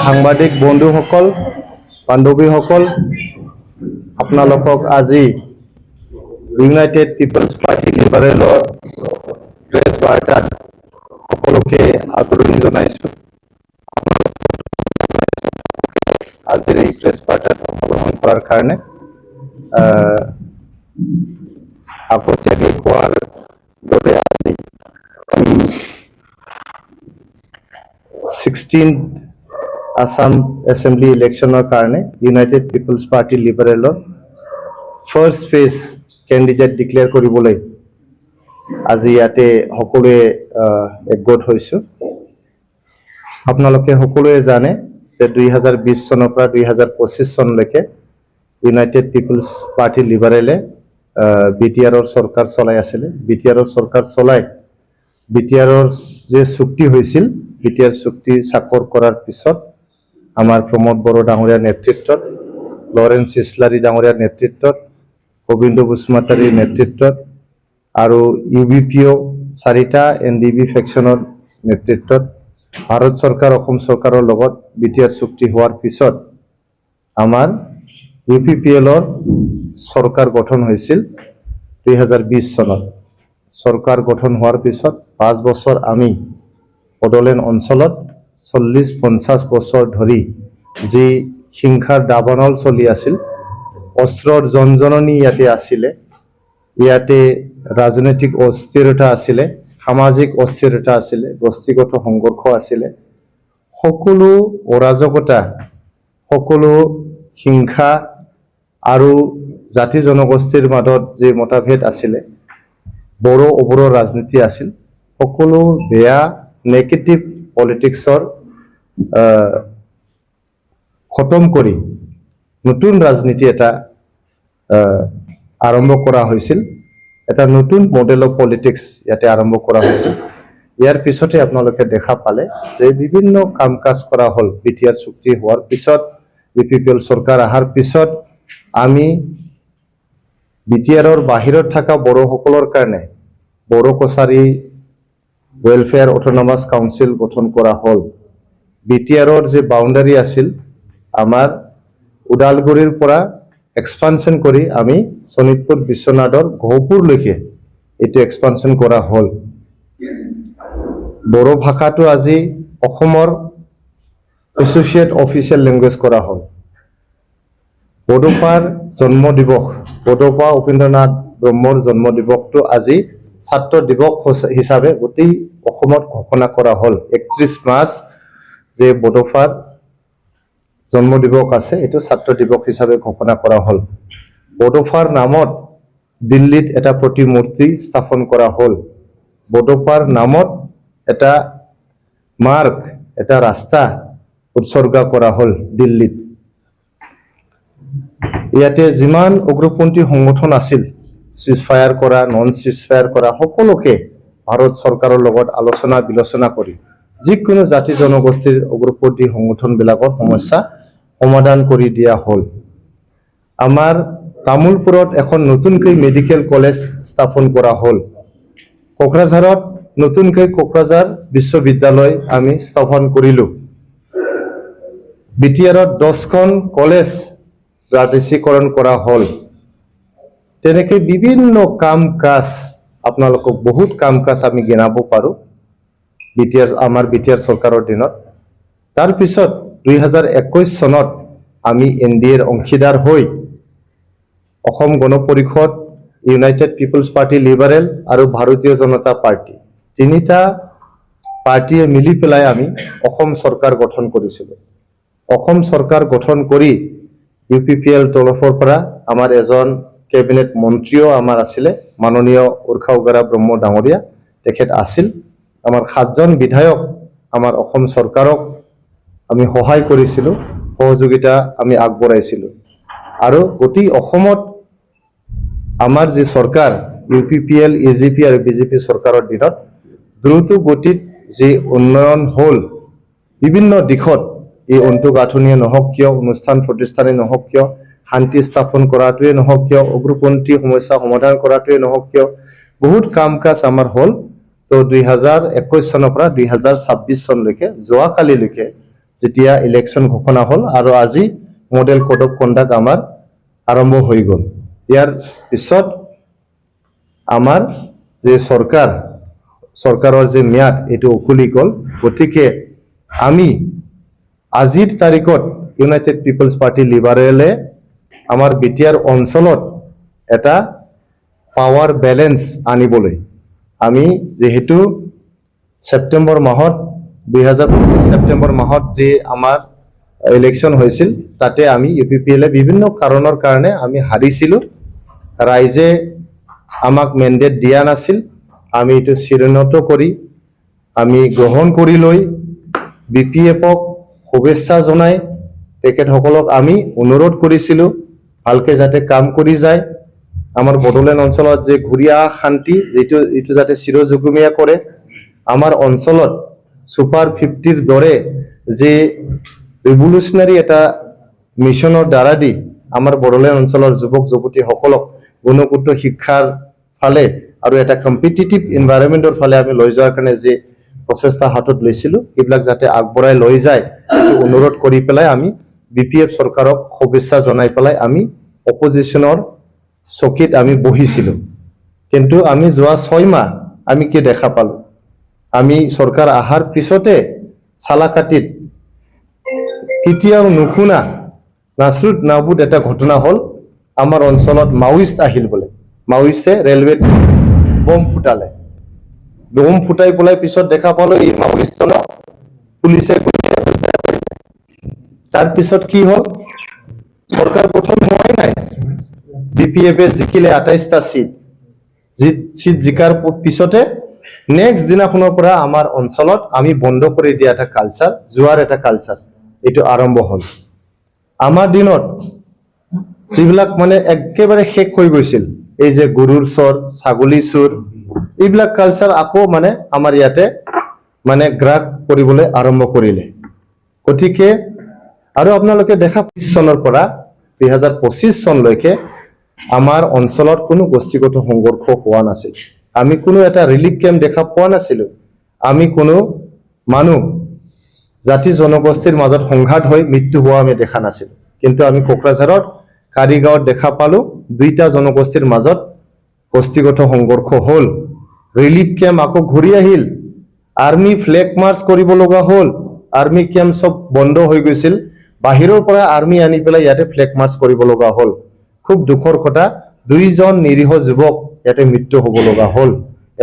সাংবাদিক বন্ধুসকল, বান্ধৱীসকল, আপোনালোকক আজি ইউনাইটেড পিপলছ পাৰ্টি লিবাৰেলৰ প্ৰেছ বাৰ্তাত সকলোকে আদৰণি জনাইছোঁ। আজিৰ এই প্ৰেছ বাৰ্তাত অংশগ্ৰহণ কৰাৰ কাৰণে আগতীয়াকৈ কোৱাৰ দৰে আজি 16th আসাম এছেম্বলি ইলেকশ্যনৰ কাৰণে ইউনাইটেড পিপলছ পাৰ্টি লিবাৰেলৰ ফাৰ্ষ্ট ফেজ কেণ্ডিডেট ডিক্লেয়াৰ কৰিবলৈ আজি ইয়াতে সকলোৱে একগোট হৈছোঁ। আপোনালোকে সকলোৱে জানে যে 2020 চনৰ পৰা 2025 চনলৈকে ইউনাইটেড পিপলছ পাৰ্টি লিবাৰেলে বিটিআৰৰ চৰকাৰ চলাই আছিলে। বিটিআৰৰ চৰকাৰ চলাই বিটিআৰৰ যে চুক্তি হৈছিল, বিটিআৰ চুক্তি চাকৰ কৰাৰ পিছত আমাৰ প্ৰমোদ বড়ো ডাঙৰীয়াৰ নেতৃত্বত, লৰেন্স ইছলাৰী ডাঙৰীয়াৰ নেতৃত্বত, গোবিন্দ বসুমতাৰীৰ নেতৃত্বত আৰু UBPO 4টা NDB ফেকশ্যনৰ নেতৃত্বত ভাৰত চৰকাৰ অসম চৰকাৰৰ লগত বিটিআৰ চুক্তি হোৱাৰ পিছত আমাৰ UPPLৰ চৰকাৰ গঠন হৈছিল 2020 চনত। চৰকাৰ গঠন হোৱাৰ পিছত 5 বছৰ আমি বড়োলেণ্ড অঞ্চলত 40-50 বছৰ ধৰি যি হিংসাৰ দাবানল চলি আছিল, অস্ত্ৰৰ জনজননী ইয়াতে আছিলে, ইয়াতে ৰাজনৈতিক অস্থিৰতা আছিলে, সামাজিক অস্থিৰতা আছিলে, গোষ্ঠীগত সংঘৰ্ষ আছিলে, সকলো অৰাজকতা, সকলো হিংসা আৰু জাতি জনগোষ্ঠীৰ মাজত যে মতভেদ আছিলে, বড়ো অবড়ো ৰাজনীতি আছিল, সকলো বেয়া নেগেটিভ পলিটিক্সৰ খতম কৰি নতুন ৰাজনীতি এটা আৰম্ভ কৰা হৈছিল। এটা নতুন মডেল অফ পলিটিক্স ইয়াতে আৰম্ভ কৰা হৈছিল। ইয়াৰ পিছতে আপোনালোকে দেখা পালে যে বিভিন্ন কাম কাজ কৰা হ'ল। বিটিআৰ চুক্তি হোৱাৰ পিছত, UPPL চৰকাৰ অহাৰ পিছত আমি বিটিআৰৰ বাহিৰত থকা বড়োসকলৰ কাৰণে Bodo Kachari welfare autonomous council গঠন কৰা হ'ল। বিটিআৰৰ যে বাউণ্ডাৰী আছিল, আমাৰ ওদালগুৰিৰ পৰা এক্সপানশ্যন কৰি আমি শোণিতপুৰ বিশ্বনাথৰ গহপুৰলৈকে এইটো এক্সপানশ্যন কৰা হ'ল। বড়ো ভাষাটো আজি অসমৰ এছ'চিয়েট অফিচিয়েল লেংগুৱেজ কৰা হ'ল। বড়োফাৰ জন্ম দিৱস, বড়োফা উপেন্দ্ৰনাথ ব্ৰহ্মৰ জন্ম দিৱসটো আজি ছাত্ৰ দিৱস হিচাপে গোটেই অসমত ঘোষণা কৰা হ'ল। 31 মাৰ্চ যে বড়োফাৰ জন্ম দিৱস আছে, এইটো ছাত্ৰ দিৱস হিচাপে ঘোষণা কৰা হ'ল। বড়োফাৰ নামত দিল্লীত এটা প্ৰতিমূৰ্তি স্থাপন কৰা হ'ল। বড়োফাৰ নামত এটা মাৰ্গ, এটা ৰাস্তা উৎসৰ্গা কৰা হ'ল দিল্লীত। ইয়াতে যিমান উগ্ৰপন্থী সংগঠন আছিল, চিজফায়াৰ কৰা, নন চিজফায়াৰ কৰা, সকলোকে ভাৰত চৰকাৰৰ লগত আলোচনা বিলোচনা কৰি যিকোনো জাতি জনগোষ্ঠীৰ উগ্ৰপন্থী সংগঠনবিলাকৰ সমস্যা সমাধান কৰি দিয়া হ'ল। আমাৰ তামোলপুৰত এখন নতুনকৈ মেডিকেল কলেজ স্থাপন কৰা হ'ল। কোকৰাঝাৰত নতুনকৈ কোকৰাঝাৰ বিশ্ববিদ্যালয় আমি স্থাপন কৰিলোঁ। বিটিআৰত 10খন কলেজ প্ৰাদেশিকৰণ কৰা হ'ল। তেনেকৈ বিভিন্ন কাম কাজ, আপোনালোকক বহুত কাম কাজ আমি গিনাব পাৰোঁ আমাৰ বিটিআৰ চৰকাৰৰ দিনত। তাৰপিছত 2021 চনত আমি NDAৰ অংশীদাৰ হৈ Asom Gana Parishad, United People's party liberal আৰু ভাৰতীয় জনতা পাৰ্টি, 3টা পাৰ্টিয়ে মিলি পেলাই আমি অসম চৰকাৰ গঠন কৰিছিলোঁ। অসম চৰকাৰ গঠন কৰি UPPL তৰফৰ পৰা আমাৰ এজন কেবিনেট মন্ত্ৰীও আমাৰ আছিলে, মাননীয় উৰ্খা উগাৰা ব্ৰহ্ম ডাঙৰীয়া, তেখেত আছিল। আমাৰ 7জন বিধায়ক আমাৰ অসম চৰকাৰক আমি সহায় কৰিছিলোঁ, সহযোগিতা আমি আগবঢ়াইছিলোঁ। আৰু গোটেই অসমত আমাৰ যি চৰকাৰ, UPPL, AGP আৰু BJP চৰকাৰৰ দিনত দ্ৰুত গতিত যি উন্নয়ন হ'ল, বিভিন্ন দিশত, এই অন্তঃগাঁথনিয়ে নহওক কিয়, অনুষ্ঠান প্ৰতিষ্ঠানে নহওক কিয়, শান্তি স্থাপন কৰাটোৱে নহওক কিয়, উগ্ৰপন্থী সমস্যা সমাধান কৰাটোৱে নহওক কিয়, বহুত কাম কাজ আমাৰ হ'ল। তো 2021 চনৰ পৰা 2026 চনলৈকে যোৱাকালিলৈকে যেতিয়া ইলেকশ্যন ঘোষণা হ'ল আৰু আজি মডেল কোড অফ কণ্ডাক্ট আমাৰ আৰম্ভ হৈ গ'ল। ইয়াৰ পিছত আমাৰ যে চৰকাৰৰ যে ম্যাদ এইটো উকলি গ'ল। গতিকে আমি আজিৰ তাৰিখত ইউনাইটেড পিপলছ পাৰ্টি লিবাৰেলে আমাৰ বিটিআৰ অঞ্চলত এটা পাৱাৰ বেলেন্স আনিবলৈ আমি যেহেতু সেপ্টেম্বৰ মাহত 2025 সেপ্টেম্বৰ মাহত যে আমাৰ ইলেকশ্যন হৈছিল তাতে আমি ইউপিপিএলে বিভিন্ন কাৰণৰ কাৰণে আমি হাৰিছিলোঁ। ৰাইজে আমাক মেণ্ডেট দিয়া নাছিল। আমি এইটো চিৰনত কৰি আমি গ্ৰহণ কৰি লৈ বিপিএফক শুভেচ্ছা জনাই তেখেতসকলক আমি অনুৰোধ কৰিছিলোঁ ভালকে যাতে কাম কৰি যায়। আমাৰ বড়োলেণ্ড অঞ্চলত যে ঘূৰি অহা শান্তি এইটো যাতে চিৰযুগমীয়া কৰে। আমাৰ অঞ্চলত সুপাৰ 50ৰ দৰে যে ৰিভলিউচনাৰী এটা মিছনৰ দ্বাৰা দি আমাৰ বড়োলেণ্ড অঞ্চলৰ যুৱক যুৱতীসকলক গুণগত শিক্ষাৰ ফালে আৰু এটা কম্পিটিটিভ এনভাইৰনমেণ্টৰ ফালে আমি লৈ যোৱাৰ কাৰণে যে প্ৰচেষ্টা হাতত লৈছিলোঁ এইবিলাক যাতে আগবঢ়াই লৈ যায় অনুৰোধ কৰি পেলাই আমি বিপিএফ চৰকাৰক শুভেচ্ছা জনাই পেলাই আমি অপজিশ্যনৰ চকীত আমি বহিছিলোঁ। কিন্তু আমি যোৱা 6 মাহ আমি কি দেখা পালোঁ? আমি চৰকাৰ অহাৰ পিছতে চালাকাটিত কেতিয়াও নুশুনা নাচুত নাবুদ এটা ঘটনা হ'ল। আমাৰ অঞ্চলত মাওইষ্ট আহিল বোলে। মাওইষ্টে ৰেলৱেত বম ফুটালে। বম ফুটাই পেলাই পিছত দেখা পালোঁ এই মাওইষ্টজনক পুলিচে তাৰপিছত কি হ'ল? চৰকাৰ প্ৰথম হোৱাই নাই। বিপিএফে জিকিলে 28টা চিট জিকাৰ পিছতে নেক্সট দিনাখনৰ পৰা আমাৰ অঞ্চলত আমি বন্ধ কৰি দিয়া এটা কালচাৰ যোৱাৰ এটা কালচাৰ এইটো আৰম্ভ হ'ল। আমাৰ দিনত যিবিলাক মানে একেবাৰে শেষ হৈ গৈছিল এই যে গৰুৰ চোৰ ছাগলী চোৰ এইবিলাক কালচাৰ আকৌ মানে আমাৰ ইয়াতে মানে গ্ৰাস কৰিবলৈ আৰম্ভ কৰিলে। গতিকে আৰু আপোনালোকে দেখা 20 চনৰ পৰা 2025 চনলৈকে আমাৰ অঞ্চলত কোনো গোষ্ঠীগত সংঘৰ্ষ হোৱা নাছিল। আমি কোনো এটা ৰিলিফ কেম্প দেখা পোৱা নাছিলোঁ। আমি কোনো মানুহ জাতি জনগোষ্ঠীৰ মাজত সংঘাত হৈ মৃত্যু হোৱা আমি দেখা নাছিলোঁ। কিন্তু আমি কোকৰাঝাৰত কাৰিগাঁৱত দেখা পালোঁ 2টা জনগোষ্ঠীৰ মাজত গোষ্ঠীগত সংঘৰ্ষ হ'ল। ৰিলিফ কেম্প আকৌ ঘূৰি আহিল। আৰ্মি ফ্লেগ মাৰ্চ কৰিব লগা হ'ল। আৰ্মি কেম্প সব বন্ধ হৈ গৈছিল। বাহিৰৰ পৰা আৰ্মি আনি পেলাই ইয়াতে ফ্লেগ মাৰ্চ কৰিব লগা হ'ল। খুব দুখৰ কথা 2জন নিৰীহ যুৱক ইয়াতে মৃত্যু হ'ব লগা হ'ল।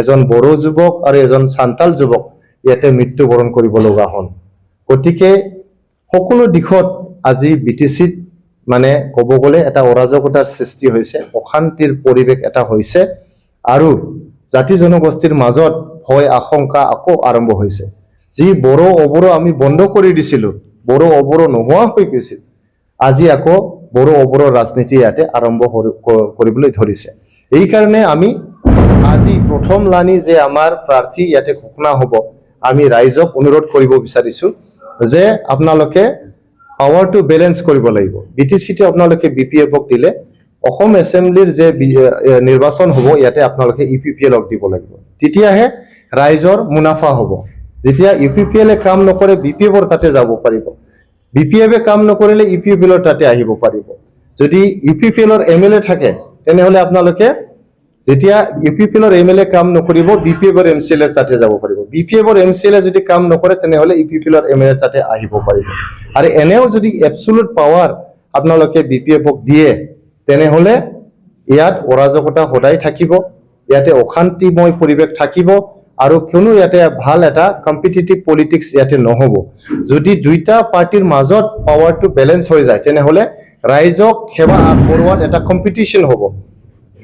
এজন বড়ো যুৱক আৰু এজন সান্তাল যুৱক ইয়াতে মৃত্যুবৰণ কৰিব লগা হ'ল। গতিকে সকলো দিশত আজি বিটিচিত মানে ক'ব গ'লে এটা অৰাজকতাৰ সৃষ্টি হৈছে, অশান্তিৰ পৰিৱেশ এটা হৈছে আৰু জাতি জনগোষ্ঠীৰ মাজত ভয় আশংকা আকৌ আৰম্ভ হৈছে। যি বড়ো অবড়ো আমি বন্ধ কৰি দিছিলোঁ, বড়ো অবড়ো নোহোৱা হৈ গৈছিল, আজি আকৌ বড়ো অবড়ো ৰাজনীতি ইয়াতে আৰম্ভ কৰিবলৈ ধৰিছে। এই কাৰণে আমি আজি প্ৰথম লানি যে আমাৰ প্ৰাৰ্থী ইয়াতে ঘোষণা হ'ব, আমি ৰাইজক অনুৰোধ কৰিব বিচাৰিছোঁ যে আপোনালোকে পাৱাৰটো বেলেন্স কৰিব লাগিব। বিটিচিতে আপোনালোকে বিপিএফক দিলে অসম এছেম্বলিৰ যে নিৰ্বাচন হ'ব ইয়াতে আপোনালোকে ইউপিপিএলক দিব লাগিব। তেতিয়াহে ৰাইজৰ মুনাফা হ'ব। যেতিয়া ইউপিপিএলে কাম নকৰে বিপিএফৰ তাতে যাব পাৰিব, বিপিএফে কাম নকৰিলে ইউপিপিএলৰ তাতে আহিব পাৰিব। যদি ইউপিপিএলৰ এমএলএ থাকে তেনেহ'লে আপোনালোকে যেতিয়া ইউপিপিএলৰ এমএলএ কাম নকৰিব বিপিএফৰ এমচিএলৰ তাতে যাব পাৰিব। বিপিএফৰ এমচিএলে যদি কাম নকৰে তেনেহ'লে ইউপিপিএলৰ এমএলএ তাতে আহিব পাৰিব। আৰু এনেও যদি এবছলুট পাৱাৰ আপোনালোকে বিপিএফক দিয়ে তেনেহ'লে ইয়াত অৰাজকতা সদায় থাকিব, ইয়াতে অশান্তিময় পৰিৱেশ থাকিব আৰু কোনো ইয়াতে ভাল এটা কম্পিটিটিভ পলিটিক্স ইয়াতে নহ'ব। যদি 2টা পাৰ্টিৰ মাজত পাৱাৰটো বেলেন্স হৈ যায় তেনেহ'লে ৰাইজক সেৱা আগবঢ়োৱাত এটা কম্পিটিশ্যন হ'ব।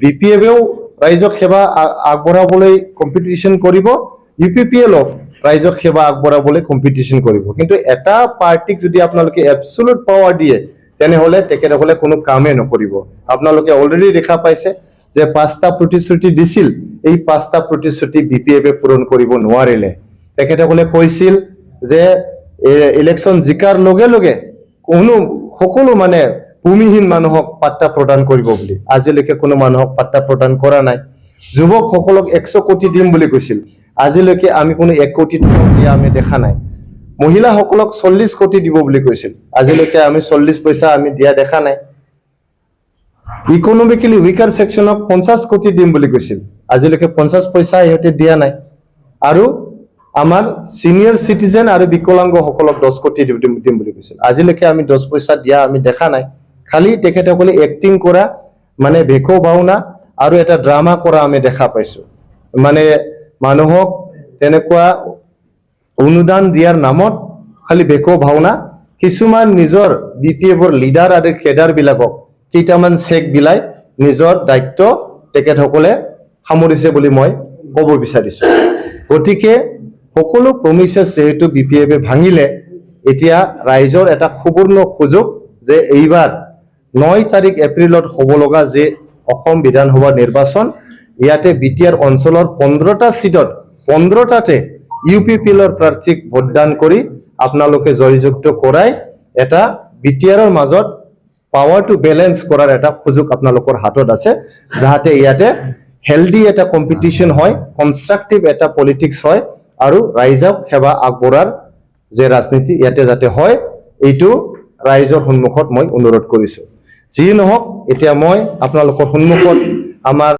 বিপিএফেও ৰাইজক সেৱা আগবঢ়াবলৈ কম্পিটিশ্যন কৰিব, ইউপিপিএলক ৰাইজক সেৱা আগবঢ়াবলৈ কম্পিটিশ্যন কৰিব। কিন্তু এটা পাৰ্টিক যদি আপোনালোকে এবছলুট পাৱাৰ দিয়ে তেনেহ'লে তেখেতসকলে কোনো কামেই নকৰিব। আপোনালোকে অলৰেডি দেখা পাইছে যে 5টা প্ৰতিশ্ৰুতি দিছিল, এই 5টা প্ৰতিশ্ৰুতি বিপিএফে পূৰণ কৰিব নোৱাৰিলে। তেখেতসকলে কৈছিল যে ইলেকশ্যন জিকাৰ লগে লগে সকলো মানে ভূমিহীন মানুহক পাট্টা প্ৰদান কৰিব বুলি। আজিলৈকে কোনো মানুহক পাট্টা প্ৰদান কৰা নাই। যুৱকসকলক 100 কোটি দিম বুলি কৈছিল, আজিলৈকে আমি কোনো 1 কোটি টকা দিয়া আমি দেখা নাই। মহিলাসকলক 40 কোটি দিব বুলি কৈছিল আজিলৈকে আমি 40 পইচা আমি দিয়া দেখা নাই ইকোনমিক্যালি উইকাৰ সেকশনক 50 কোটি দিম বুলি কৈছিল আজিলৈকে 50 পইচা ইহঁতে দিয়া নাই আৰু আমাৰ সিনিয়ৰ সিটিজেন আৰু বিকলাংগ সকলক 10 কোটি দিম বুলি কৈছিল আজিলৈকে আমি 10 পইচা দিয়া আমি দেখা নাই খালি তেখেতসকলে এক্টিং কৰা মানে ভেকো ভাওনা আৰু এটা ড্ৰামা কৰা আমি দেখা পাইছো মানে মানুহক তেনেকুৱা অনুদান দিয়াৰ নামত খালি ভেকো ভাওনা কিছুমান নিজৰ বিপিএফৰ লিডাৰ আৰু কেডাৰ বিলাকক কেইটামান চেক বিলাই নিজৰ দায়িত্ব তেখেতসকলে সামৰিছে বুলি মই ক'ব বিচাৰিছো গতিকে সকলো প্ৰমিসেস যেহেতু বিপিএফে ভাঙিলে এতিয়া ৰাইজৰ এটা সুবৰ্ণ সুযোগ যে এইবাৰ 9 তাৰিখ এপ্ৰিলত হ'ব লগা যে অসম বিধানসভা নিৰ্বাচন ইয়াতে বিটিআৰ অঞ্চলৰ 15টা সিটত 15টাতে ইউপিপিএলৰ প্ৰাৰ্থীক ভোটদান কৰি আপোনালোকে জয়যুক্ত কৰাই এটা বিটিআৰৰ মাজত পাৱাৰ টু বেলেন্স কৰাৰ এটা সুযোগ আপোনালোকৰ হাতত আছে যাতে ইয়াতে হেলদি এটা কম্পিটিশন হয় কনস্ট্ৰাকটিভ এটা পলিটিক্স হয় আৰু ৰাইজক সেৱা আগবঢ়াৰ যে ৰাজনীতি ইয়াতে যাতে হয় এইটো ৰাইজৰ সন্মুখত মই অনুৰোধ কৰিছো যি নহওক এতিয়া মই আপোনালোকৰ সন্মুখত আমাৰ